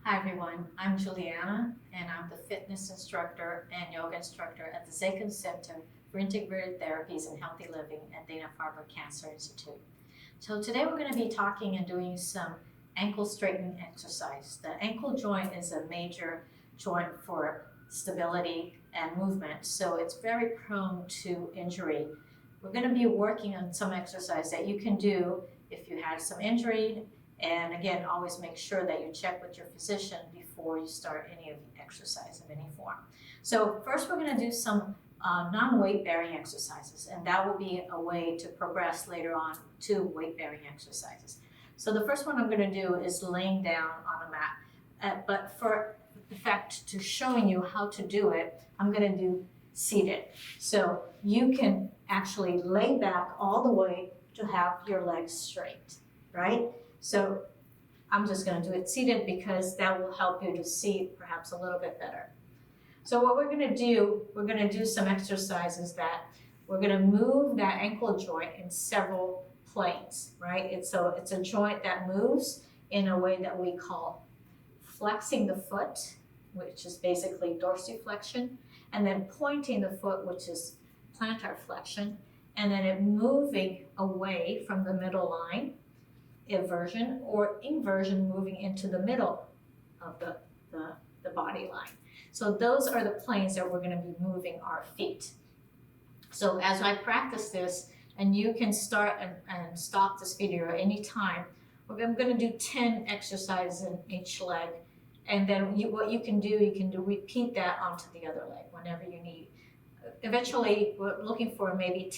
Hi everyone, I'm Juliana and I'm the fitness instructor and yoga instructor at the Zakin Center for Integrated Therapies and Healthy Living at Dana-Farber Cancer Institute. So today we're going to be talking and doing some ankle straightening exercise. The ankle joint is a major joint for stability and movement, so it's very prone to injury. We're going to be working on some exercise that you can do if you had some injury. And again, always make sure that you check with your physician before you start any of the exercise of any form. So first we're going to do some non-weight bearing exercises, and that will be a way to progress later on to weight bearing exercises. So the first one I'm going to do is laying down on a mat, but for the fact to showing you how to do it, I'm going to do seated. So you can actually lay back all the way to have your legs straight, right? So I'm just going to do it seated because that will help you to see perhaps a little bit better. So what we're going to do some exercises that we're going to move that ankle joint in several planes, right? It's a joint that moves in a way that we call flexing the foot, which is basically dorsiflexion, and then pointing the foot, which is plantar flexion, and then it moving away from the middle line, eversion, or inversion, moving into the middle of the body line. So those are the planes that we're going to be moving our feet. So as I practice this, and you can start and stop this video at any time, I'm going to do 10 exercises in each leg, and then what you can do repeat that onto the other leg whenever you need. Eventually, we're looking for maybe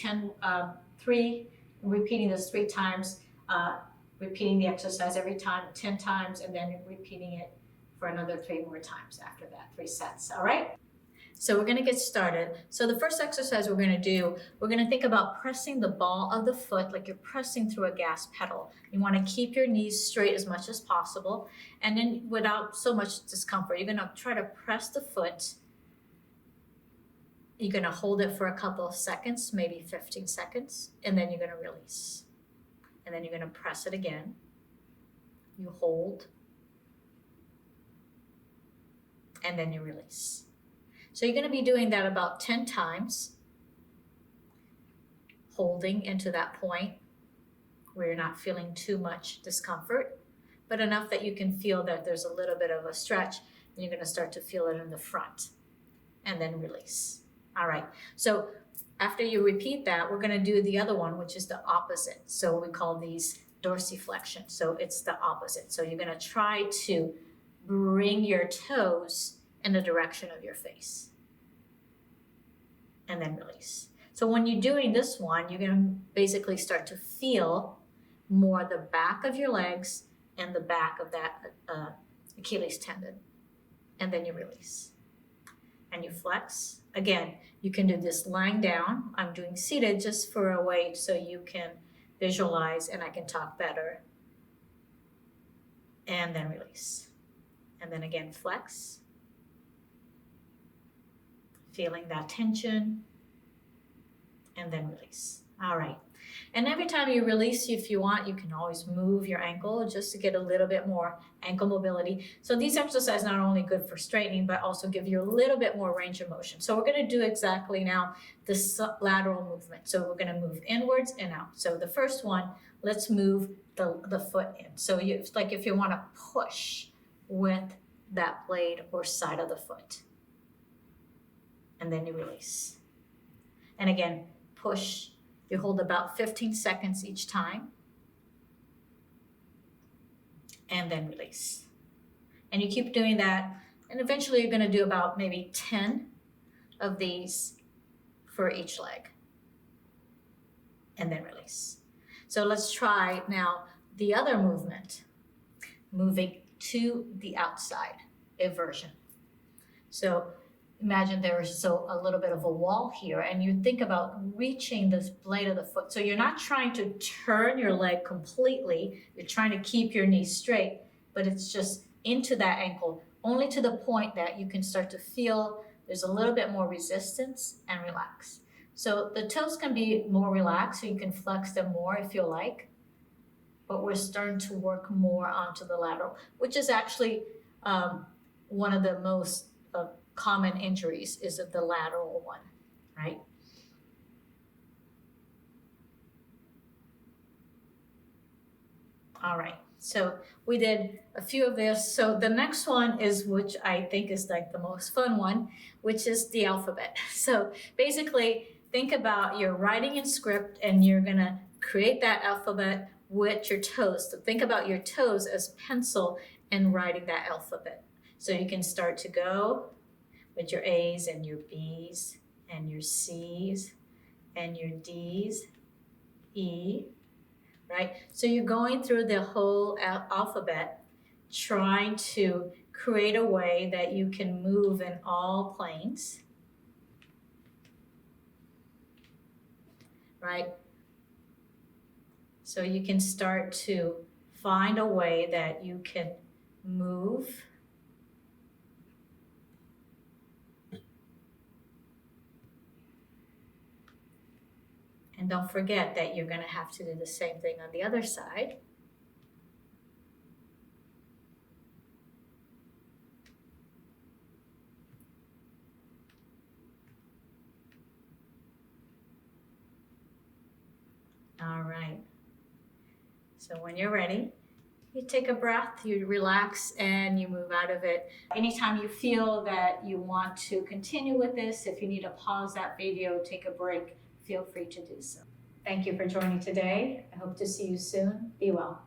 repeating this 3 times, repeating the exercise every time 10 times, and then repeating it for another 3 more times after that, 3 sets, all right? So we're gonna get started. So the first exercise we're gonna do, we're gonna think about pressing the ball of the foot like you're pressing through a gas pedal. You wanna keep your knees straight as much as possible, and then without so much discomfort, you're gonna try to press the foot. You're gonna hold it for a couple of seconds, maybe 15 seconds, and then you're gonna release. And then you're going to press it again. You hold. And then you release. So you're going to be doing that about 10 times. Holding into that point where you're not feeling too much discomfort, but enough that you can feel that there's a little bit of a stretch, and you're going to start to feel it in the front. And then release. All right. So after you repeat that, we're going to do the other one, which is the opposite. So we call these dorsiflexion. So it's the opposite. So you're going to try to bring your toes in the direction of your face. And then release. So when you're doing this one, you're going to basically start to feel more the back of your legs and the back of that Achilles tendon. And then you release. And you flex. Again, you can do this lying down. I'm doing seated just for a way so you can visualize and I can talk better. And then release. And then again, flex. Feeling that tension. And then release. All right. And every time you release, if you want, you can always move your ankle just to get a little bit more ankle mobility. So these exercises are not only good for straightening, but also give you a little bit more range of motion. So we're going to do exactly now this lateral movement. So we're going to move inwards and out. So the first one, let's move the foot in. So it's like if you want to push with that blade or side of the foot. And then you release. And again, push. You hold about 15 seconds each time. And then release. And you keep doing that. And eventually you're going to do about maybe 10 of these for each leg. And then release. So let's try now the other movement. Moving to the outside, eversion. So imagine there is a little bit of a wall here, and you think about reaching this blade of the foot. So you're not trying to turn your leg completely. You're trying to keep your knees straight, but it's just into that ankle, only to the point that you can start to feel there's a little bit more resistance and relax. So the toes can be more relaxed, so you can flex them more if you like. But we're starting to work more onto the lateral, which is actually one of the most common injuries is the lateral one, right? All right, so we did a few of this. So the next one is, which I think is like the most fun one, which is the alphabet. So basically, think about you're writing in script and you're gonna create that alphabet with your toes. So think about your toes as pencil and writing that alphabet. So you can start to go with your A's and your B's and your C's and your D's, E, right? So you're going through the whole alphabet, trying to create a way that you can move in all planes, right? So you can start to find a way that you can move. And don't forget that you're going to have to do the same thing on the other side. All right. So when you're ready, you take a breath, you relax, and you move out of it. Anytime you feel that you want to continue with this, if you need to pause that video, take a break, feel free to do so. Thank you for joining today. I hope to see you soon. Be well.